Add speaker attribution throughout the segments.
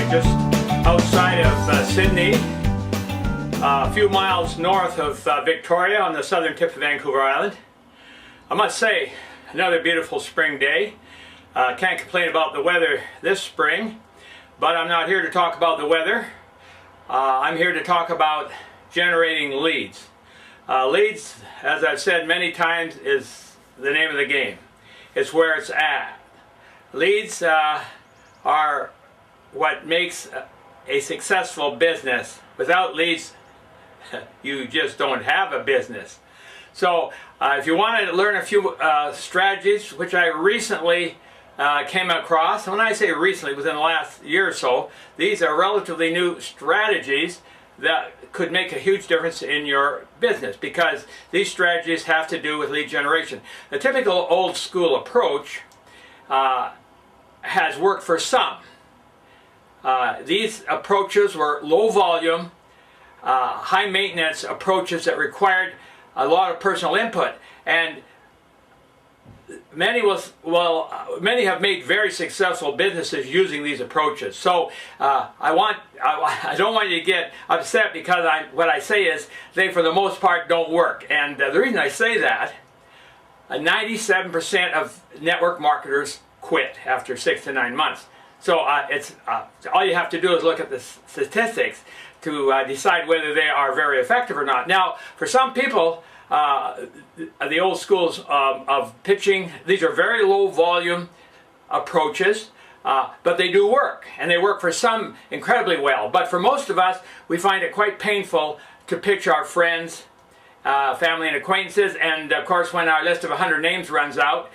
Speaker 1: just outside of Sydney, a few miles north of Victoria on the southern tip of Vancouver Island. I must say, another beautiful spring day. Can't complain about the weather this spring, but I'm not here to talk about the weather. I'm here to talk about generating leads. Leads, as I've said many times, is the name of the game. It's where it's at. Leads are what makes a successful business. Without leads, you just don't have a business. So if you want to learn a few strategies, which I recently came across, and when I say recently, within the last year or so, these are relatively new strategies that could make a huge difference in your business, because these strategies have to do with lead generation. The typical old school approach has worked for some. These approaches were low volume, high maintenance approaches that required a lot of personal input, and many have made very successful businesses using these approaches. So I don't want you to get upset, because what I say is they for the most part don't work. And the reason I say that, 97% of network marketers quit after 6 to 9 months. So all you have to do is look at the statistics to decide whether they are very effective or not. Now, for some people, the old schools of pitching, these are very low volume approaches, but they do work, and they work for some incredibly well. But for most of us, we find it quite painful to pitch our friends, family and acquaintances, and of course when our list of 100 names runs out,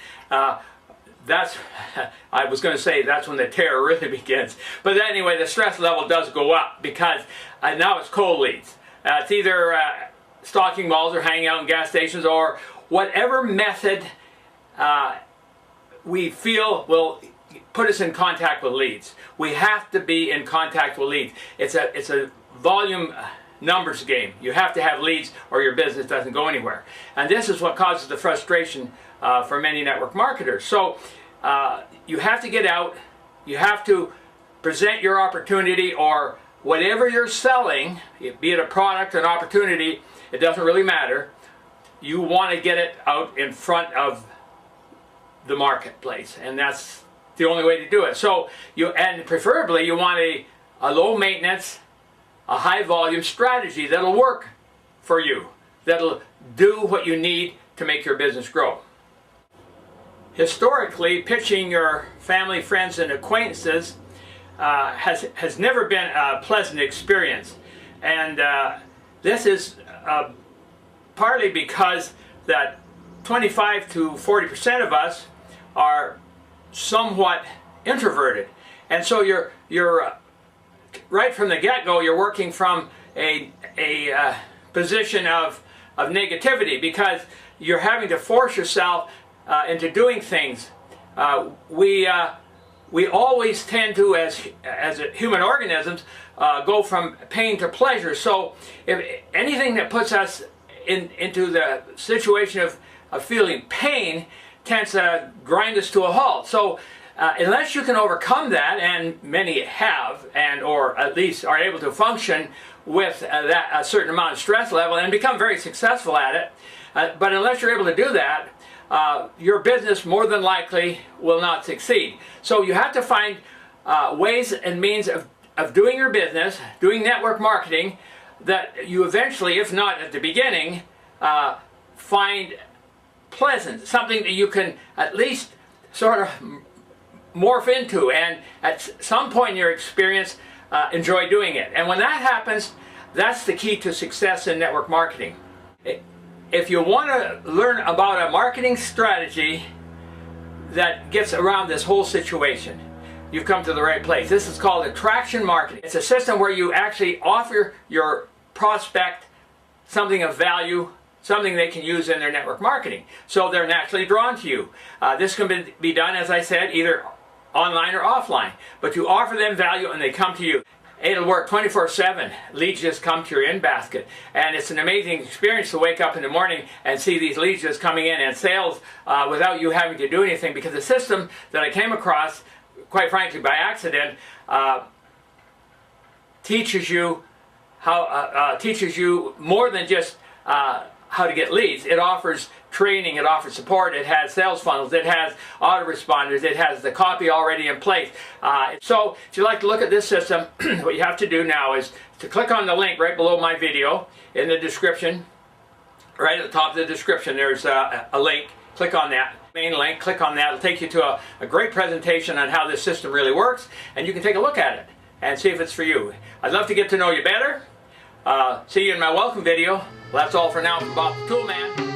Speaker 1: I was going to say that's when the terror really begins. But anyway, the stress level does go up, because now it's cold leads. It's either stalking malls or hanging out in gas stations, or whatever method we feel will put us in contact with leads. We have to be in contact with leads. It's a volume numbers game. You have to have leads or your business doesn't go anywhere. And this is what causes the frustration for many network marketers. So you have to get out, you have to present your opportunity, or whatever you're selling, be it a product, an opportunity, it doesn't really matter. You want to get it out in front of the marketplace, and that's the only way to do it. So and preferably you want a low maintenance, a high volume strategy that'll work for you, that'll do what you need to make your business grow. Historically, pitching your family, friends, and acquaintances has never been a pleasant experience, and this is partly because that 25 to 40% of us are somewhat introverted, and so you're right from the get-go, you're working from a position of negativity, because you're having to force yourself into doing things. We always tend to, as human organisms, go from pain to pleasure. So if anything that puts us into the situation of feeling pain tends to grind us to a halt. So unless you can overcome that, and many have, or at least are able to function with a certain amount of stress level and become very successful at it, but unless you're able to do that, your business more than likely will not succeed. So you have to find ways and means of doing your business, doing network marketing, that you eventually, if not at the beginning, find pleasant, something that you can at least sort of morph into, and at some point in your experience enjoy doing it. And when that happens, that's the key to success in network marketing. If you want to learn about a marketing strategy that gets around this whole situation, you've come to the right place. This is called attraction marketing. It's a system where you actually offer your prospect something of value, something they can use in their network marketing, so they're naturally drawn to you. This can be done, as I said, either online or offline, but you offer them value and they come to you. It'll work 24/7. Leads just come to your in basket, and it's an amazing experience to wake up in the morning and see these leads just coming in, and sales without you having to do anything, because the system that I came across, quite frankly by accident, teaches you more than just how to get leads. It offers training, it offers support, it has sales funnels, it has autoresponders, it has the copy already in place. So if you'd like to look at this system, what you have to do now is to click on the link right below my video in the description. Right at the top of the description there's a link. Click on that main link, click on that. It'll take you to a great presentation on how this system really works, and you can take a look at it and see if it's for you. I'd love to get to know you better. See you in my welcome video. Well, that's all for now from Bob the Toolman.